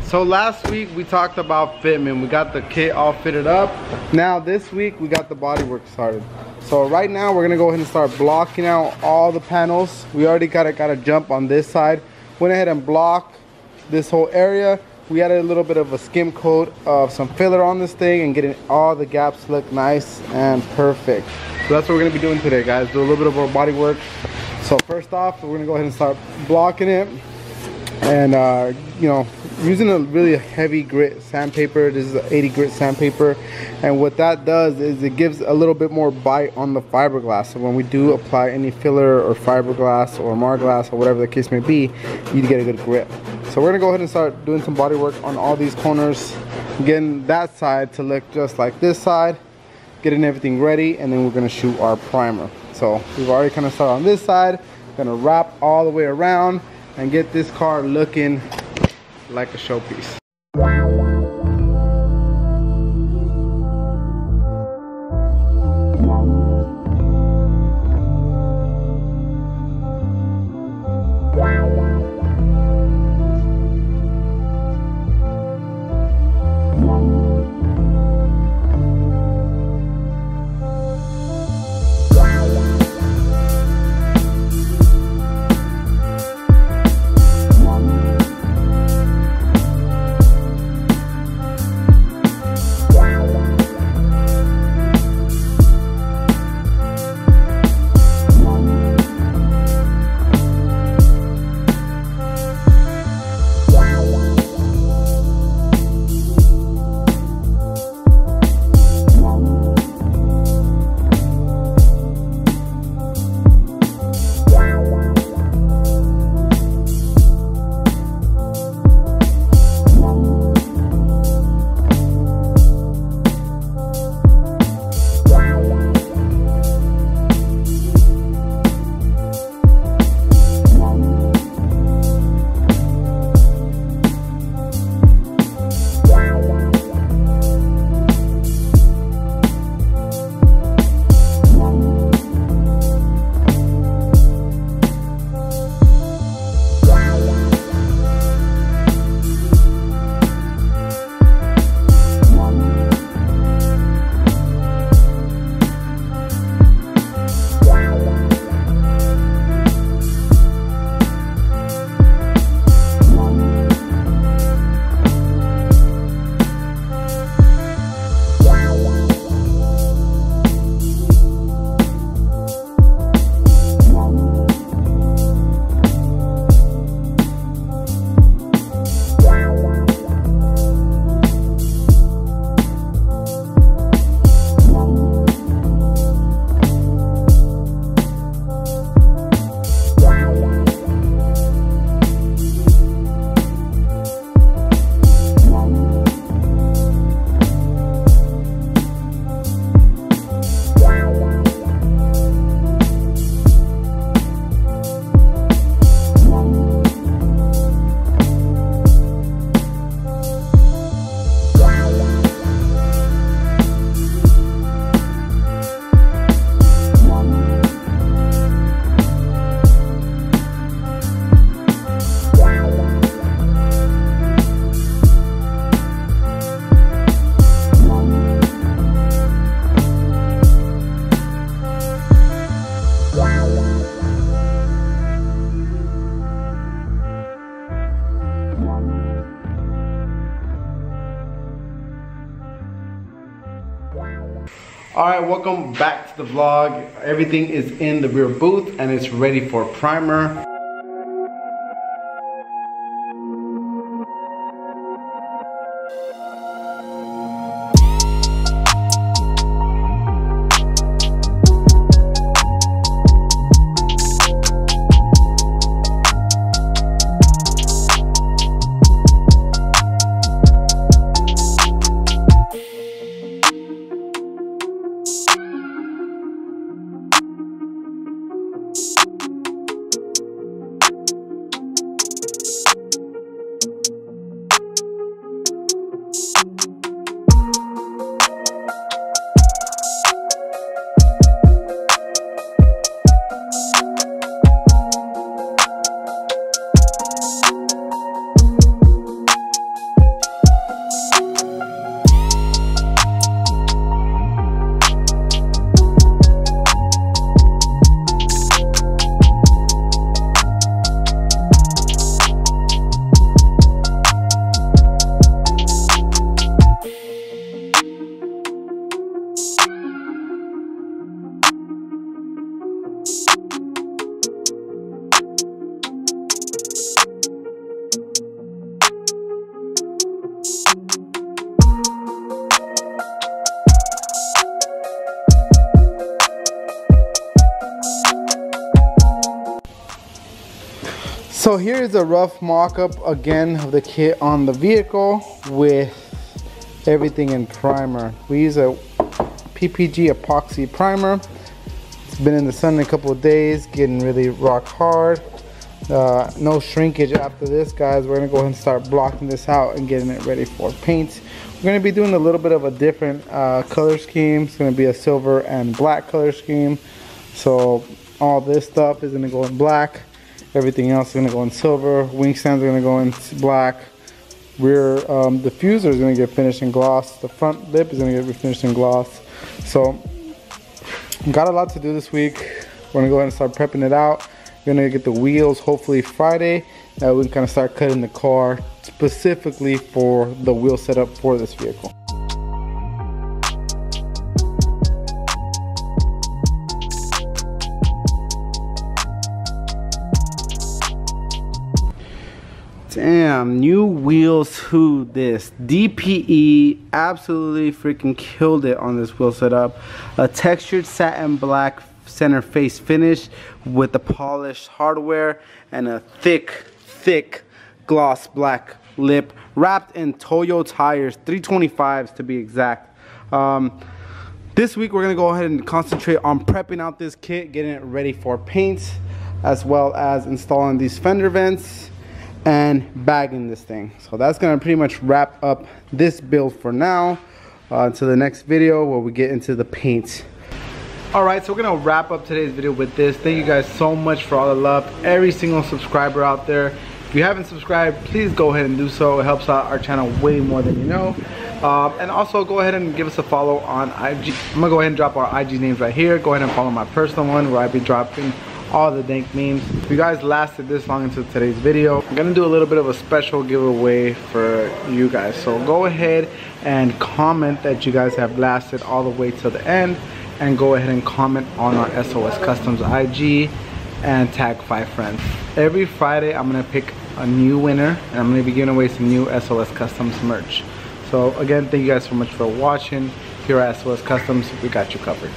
So last week we talked about fitment. We got the kit all fitted up. Now this week we got the bodywork started. So right now we're gonna go ahead and start blocking out all the panels. We already got a jump on this side. Went ahead and blocked this whole area. We added a little bit of a skim coat of some filler on this thing and getting all the gaps look nice and perfect. So that's what we're gonna be doing today, guys. Do a little bit of our body work. So first off, we're gonna go ahead and start blocking it. And you know, using a really heavy grit sandpaper. This is an 80 grit sandpaper, and what that does is it gives a little bit more bite on the fiberglass. So when we do apply any filler or fiberglass or marglass or whatever the case may be, you get a good grip. So we're gonna go ahead and start doing some body work on all these corners, getting that side to look just like this side, getting everything ready, and then we're gonna shoot our primer. So we've already kind of started on this side, gonna wrap all the way around and get this car looking like a showpiece. Alright, welcome back to the vlog. Everything is in the rear booth and it's ready for primer. So here's a rough mock-up again of the kit on the vehicle with everything in primer. We use a PPG epoxy primer. It's been in the sun a couple of days, getting really rock hard. No shrinkage after this, guys. We're gonna go ahead and start blocking this out and getting it ready for paint. We're gonna be doing a little bit of a different color scheme. It's gonna be a silver and black color scheme. So all this stuff is gonna go in black. Everything else is gonna go in silver. Wing stands are gonna go in black. Rear diffuser is gonna get finished in gloss. The front lip is gonna get finished in gloss. So got a lot to do this week. We're gonna go ahead and start prepping it out. We're gonna get the wheels hopefully Friday. We can kind of start cutting the car specifically for the wheel setup for this vehicle. Damn, new wheels to this. DPE absolutely freaking killed it on this wheel setup. A textured satin black center face finish with the polished hardware and a thick gloss black lip wrapped in Toyo tires, 325s to be exact. This week we're gonna go ahead and concentrate on prepping out this kit, getting it ready for paint, as well as installing these fender vents and bagging this thing. So that's gonna pretty much wrap up this build for now until the next video where we get into the paint. Alright, so we're gonna wrap up today's video with this. Thank you guys so much for all the love, every single subscriber out there. If you haven't subscribed, please go ahead and do so. It helps out our channel way more than you know. And also go ahead and give us a follow on IG. I'm gonna go ahead and drop our IG names right here. Go ahead and follow my personal one where I'll be dropping all the dank memes. If you guys lasted this long into today's video, I'm gonna do a little bit of a special giveaway for you guys. So go ahead and comment that you guys have lasted all the way till the end, and go ahead and comment on our SOS Customz IG and tag 5 friends. Every Friday I'm gonna pick a new winner and I'm gonna be giving away some new SOS Customz merch. So again, thank you guys so much for watching. Here at SOS Customz, we got you covered.